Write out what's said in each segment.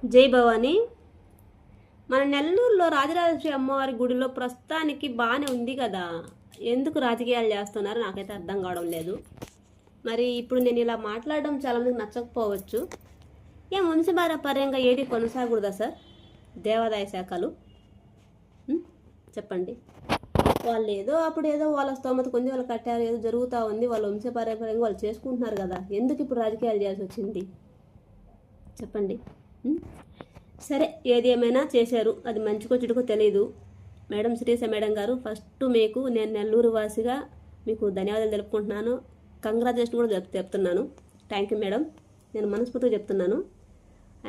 జై భవాని. మన నెల్లూరులో రాజరాజేశ్వరి అమ్మవారి గుడిలో ప్రస్తుతానికి బాగానే ఉంది కదా, ఎందుకు రాజకీయాలు చేస్తున్నారు నాకైతే అర్థం కావడం లేదు. మరి ఇప్పుడు నేను ఇలా మాట్లాడడం చాలామందికి నచ్చకపోవచ్చు. మున్సిపల్ పరంగా ఏది కొనసాగకూడదా సార్? దేవాదాయ శాఖలు చెప్పండి. వాళ్ళు ఏదో అప్పుడు ఏదో వాళ్ళ స్తోమత కొంచెం వాళ్ళు కట్టారు, ఏదో జరుగుతూ ఉంది, వాళ్ళు వంశపారంపర్యంగా వాళ్ళు చేసుకుంటున్నారు కదా, ఎందుకు ఇప్పుడు రాజకీయాలు చేయాల్సి వచ్చింది చెప్పండి. సరే, ఏది ఏమైనా చేశారు, అది మంచికో చెడుకో తెలీదు. మేడం శ్రీస మేడం గారు, ఫస్ట్ మీకు నేను నెల్లూరు వాసిగా మీకు ధన్యవాదాలు తెలుపుకుంటున్నాను, కంగ్రాచులేషన్ కూడా చెప్తున్నాను. Thank you madam. నేను మనస్ఫూర్తిగా చెప్తున్నాను,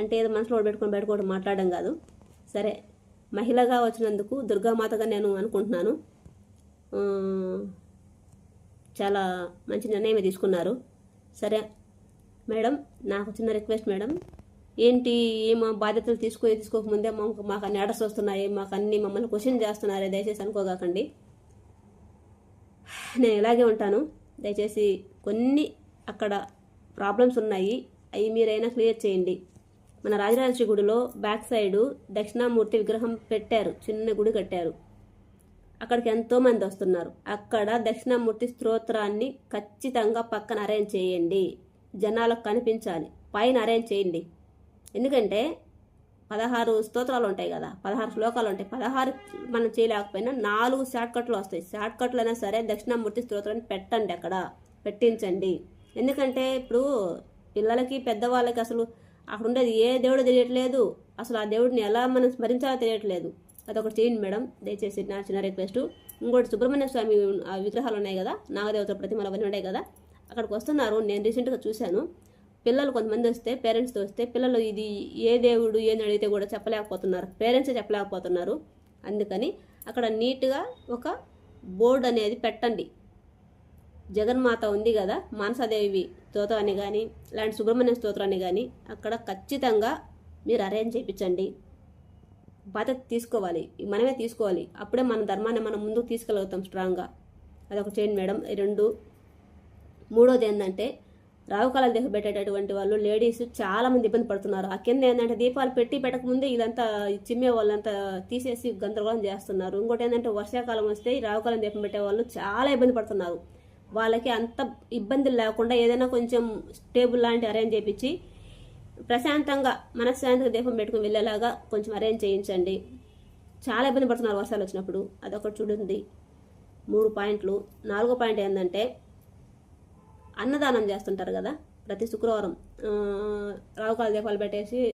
అంటే ఏదో మనసులో పెట్టుకొని బయటకోవడం మాట్లాడడం కాదు. సరే, మహిళగా వచ్చినందుకు దుర్గామాతగా నేను అనుకుంటున్నాను. చాలా మంచి నిర్ణయమే తీసుకున్నారు. సరే మేడం, నాకు చిన్న రిక్వెస్ట్ మేడం, ఏంటి ఏమో బాధ్యతలు తీసుకోకముందే మాకు అన్ని ఆర్డర్స్ వస్తున్నాయి, మాకు అన్ని మమ్మల్ని క్వశ్చన్ చేస్తున్నారే, దయచేసి అనుకోగాకండి. నేను ఇలాగే ఉంటాను, దయచేసి కొన్ని అక్కడ ప్రాబ్లమ్స్ ఉన్నాయి, అవి మీరైనా క్లియర్ చేయండి. మన రాజరాజేశ్వరి గుడిలో బ్యాక్ సైడు దక్షిణామూర్తి విగ్రహం పెట్టారు, చిన్న గుడి కట్టారు, అక్కడికి ఎంతోమంది వస్తున్నారు. అక్కడ దక్షిణామూర్తి స్తోత్రాన్ని ఖచ్చితంగా పక్కన అరేంజ్ చేయండి, జనాలకు కనిపించాలి, పైన అరేంజ్ చేయండి. ఎందుకంటే 16 స్తోత్రాలు ఉంటాయి కదా, 16 శ్లోకాలు ఉంటాయి, 16 మనం చేయలేకపోయినా 4 షార్ట్కట్లు వస్తాయి. షార్ట్కట్లు అయినా సరే దక్షిణామూర్తి స్తోత్రాన్ని పెట్టండి, అక్కడ పెట్టించండి. ఎందుకంటే ఇప్పుడు పిల్లలకి పెద్దవాళ్ళకి అసలు అక్కడ ఉండేది ఏ దేవుడు తెలియట్లేదు, అసలు ఆ దేవుడిని ఎలా మనం స్మరించాలో తెలియట్లేదు. అదొకటి చేయండి మేడం, దయచేసి నా చిన్న రిక్వెస్ట్. ఇంకోటి సుబ్రహ్మణ్య స్వామి విగ్రహాలు ఉన్నాయి కదా, నాగదేవత ప్రతిమలు అవన్నీ ఉన్నాయి కదా, అక్కడికి వస్తున్నారు. నేను రీసెంట్గా చూశాను, పిల్లలు కొంతమంది వస్తే, పేరెంట్స్తో వస్తే, పిల్లలు ఇది ఏ దేవుడు ఏని అడిగితే కూడా చెప్పలేకపోతున్నారు, పేరెంట్సే చెప్పలేకపోతున్నారు. అందుకని అక్కడ నీట్గా ఒక బోర్డు అనేది పెట్టండి. జగన్మాత ఉంది కదా, మానసాదేవి స్తోత్రాన్ని కానీ ఇలాంటి సుబ్రహ్మణ్య స్తోత్రాన్ని కానీ అక్కడ ఖచ్చితంగా మీరు అరేంజ్ చేయించండి. బాధ్యత తీసుకోవాలి, మనమే తీసుకోవాలి, అప్పుడే మన ధర్మాన్ని మనం ముందుకు తీసుకెళ్ళగలుగుతాం స్ట్రాంగ్గా. అదొక చేయండి మేడం. 2 మూడోది ఏంటంటే, రావుకాలాలు దీపం పెట్టేటటువంటి వాళ్ళు లేడీస్ చాలామంది ఇబ్బంది పడుతున్నారు. ఆ కింద ఏంటంటే దీపాలు పెట్టకముందే ఇదంతా చిమ్మే వాళ్ళంతా తీసేసి గందరగోళం చేస్తున్నారు. ఇంకోటి ఏంటంటే, వర్షాకాలం వస్తే రావుకాలం దీపం పెట్టే వాళ్ళు చాలా ఇబ్బంది పడుతున్నారు. వాళ్ళకి అంత ఇబ్బందులు లేకుండా ఏదైనా కొంచెం టేబుల్ లాంటి అరేంజ్ చేయించి ప్రశాంతంగా మనశ్శాంతిగా దీపం పెట్టుకుని వెళ్ళేలాగా కొంచెం అరేంజ్ చేయించండి. చాలా ఇబ్బంది పడుతున్నారు వర్షాలు వచ్చినప్పుడు. అదొకటి చూడండి. 3 పాయింట్లు. 4వ పాయింట్ ఏంటంటే, అన్నదానం చేస్తుంటారు కదా ప్రతి శుక్రవారం, రావుకాల దీపాలు పెట్టేసి